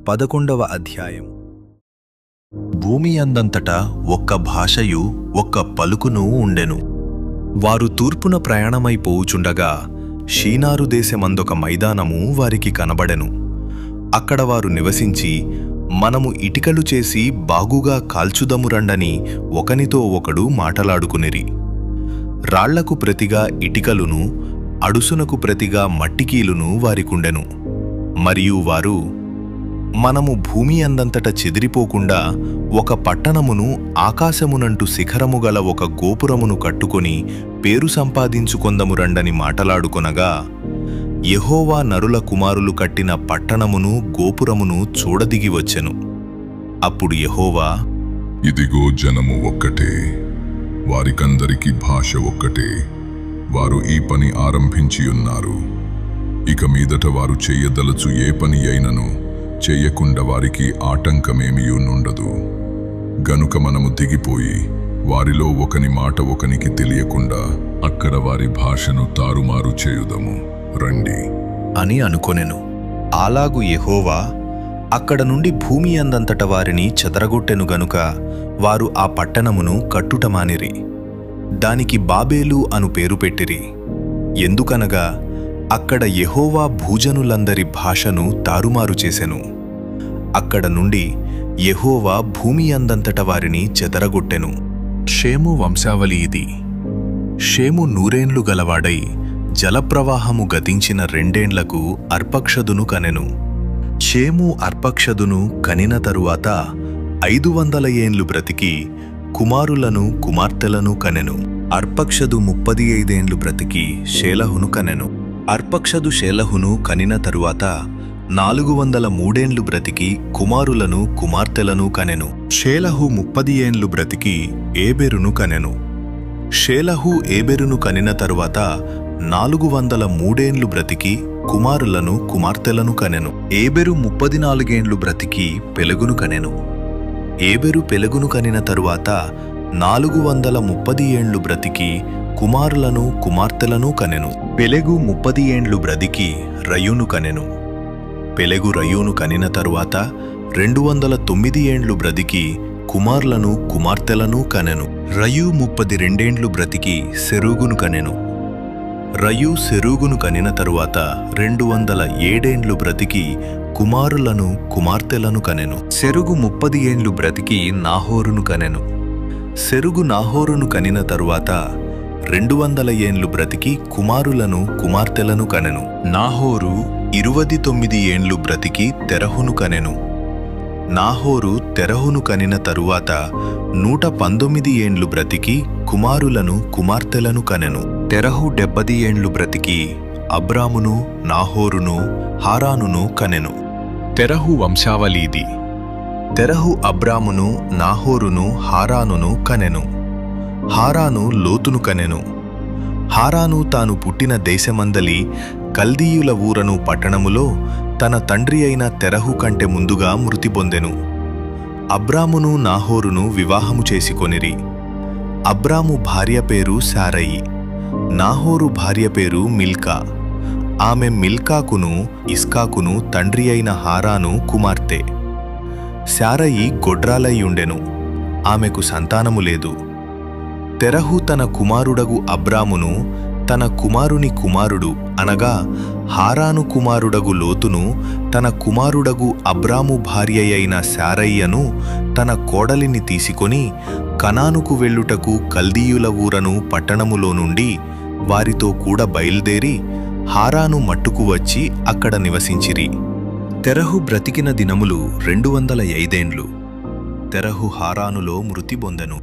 11వ అధ్యాయం. భూమి అందంతటా ఒక్క భాషయు ఒక్క పలుకును ఉండెను. వారు తూర్పున ప్రయాణమైపోవుచుండగా షీనారు దేశమందొక మైదానము వారికి కనబడెను. అక్కడ వారు నివసించి, మనము ఇటికలు చేసి బాగుగా కాల్చుదము రండని ఒకనితో ఒకడు మాటలాడుకునిరి. రాళ్లకు ప్రతిగా ఇటికలును, అడుసునకు ప్రతిగా మట్టికీలును వారికుండెను. మరియు వారు, మనము భూమి అందంతట చెదిరిపోకుండా ఒక పట్టణమును, ఆకాశమునంటు శిఖరము గల ఒక గోపురమును కట్టుకొని పేరు సంపాదించుకొందము రండని మాటలాడుకొనగా, యెహోవా నరుల కుమారులు కట్టిన పట్టణమును, గోపురమును చూడదిగి వచ్చెను. అప్పుడు యెహోవా, ఇదిగో జనము ఒక్కటే, వారికందరికి భాష ఒక్కటే, వారు ఈ పని ఆరంభించియున్నారు. ఇక మీదట వారు చెయ్యదలచు ఏ పని అయినను చెయ్యకుండా వారికి ఆటంకమేమియునుండదు. గనుక మనము దిగిపోయి వారిలో ఒకని మాట ఒకనికి తెలియకుండా అక్కడ వారి భాషను తారుమారు చేయుదము రండి అని అనుకొనెను. అలాగు యెహోవా అక్కడ నుండి భూమి అందంతట వారిని చెదరగొట్టెను గనుక వారు ఆ పట్టణమును కట్టుటమానిరి. దానికి బాబేలు అను పేరు పెట్టిరి. ఎందుకనగా అక్కడ యెహోవా భూజనులందరి భాషను తారుమారు చేసెను. అక్కడ నుండి యెహోవా భూమి అందంతట వారిని చెదరగొట్టెను. షేము వంశావళి ఇది. షేము 100 ఏండ్లు గలవాడై జలప్రవాహము గతించిన 2 ఏండ్లకు అర్పక్షదును కనెను. షేము అర్పక్షదును కనిన తరువాత 500 ఏండ్లు బ్రతికి కుమారులను, కుమార్తెలను కనెను. అర్పక్షదు 35 ఏండ్లు బ్రతికి షేలహును కనెను. అర్పక్షదు షేలహును కనిన తరువాత 403 ఏండ్లు బ్రతికి కుమారులను, కుమార్తెలను కనెను. షేలహు 30 ఏండ్లు బ్రతికి ఏబెరును కనెను. షేలహు ఏబెరును కనిన తరువాత 403 ఏండ్లు బ్రతికి కుమారులను, కుమార్తెలను కనెను. ఏబెరు 34 ఏండ్లు బ్రతికి పెలెగును కనెను. ఏబెరు పెలెగును కనిన తరువాత 430 ఏండ్లు బ్రతికి కుమారులను, కుమార్తెలను కనెను. పెలెగు 30 ఏండ్లు బ్రతికి రయును కనెను. పెలెగు రయును కనిన తరువాత 209 ఏండ్లు బ్రతికి కుమారులను, కుమార్తెలను కనెను. రయు 32 ఏండ్లు బ్రతికి సెరూగును కనెను. రయు సెరూగును కనిన తరువాత 207 ఏండ్లు బ్రతికి కుమారులను, కుమార్తెలను కనెను. సెరుగు 30 ఏండ్లు బ్రతికి నాహోరును కనెను. సెరుగు నాహోరును కనిన తరువాత 200 ఏండ్లు బ్రతికి కుమారులను, కుమార్తెలను కనెను. నాహోరు 29 ఏండ్లు బ్రతికి తెరహును కనెను. నాహోరు తెరహును కనిన తరువాత 119 ఏండ్లు బ్రతికి కుమారులను, కుమార్తెలను కనెను. తెరహు 70 ఏండ్లు బ్రతికి అబ్రామును, నాహోరును, హారానును కనెను. తెరహు వంశావళి ఇది. తెరహు అబ్రామును, నాహోరును, హారానును కనెను. హారాను లోతును కనెను. హారాను తాను పుట్టిన దేశమందలి కల్దీయుల ఊరను పట్టణములో తన తండ్రి అయిన తెరహు కంటే ముందుగా మృతి పొందెను. అబ్రామును, నాహోరును వివాహము చేసుకొనిరి. అబ్రాము భార్య పేరు శారయి. నాహోరు భార్య పేరు మిల్కా. ఆమె మిల్కాకును, ఇస్కాకును తండ్రి అయిన హారాను కుమార్తె. శారయి గొడ్రాలయ్యుండెను. ఆమెకు సంతానము లేదు. తెరహు తన కుమారుడగు అబ్రామును, తన కుమారుని కుమారుడు అనగా హారాను కుమారుడగు లోతును, తన కుమారుడగు అబ్రాము భార్య అయిన శారయ్యను తన కోడలిని తీసుకొని కనానుకు వెళ్ళుటకు కల్దీయుల ఊరను పట్టణములో నుండి వారితో కూడా బయలుదేరి హారాను మట్టుకు వచ్చి అక్కడ నివసించిరి. తెరహు బ్రతికిన దినములు 205 ఏండ్లు. తెరహు హారానులో మృతి పొందెను.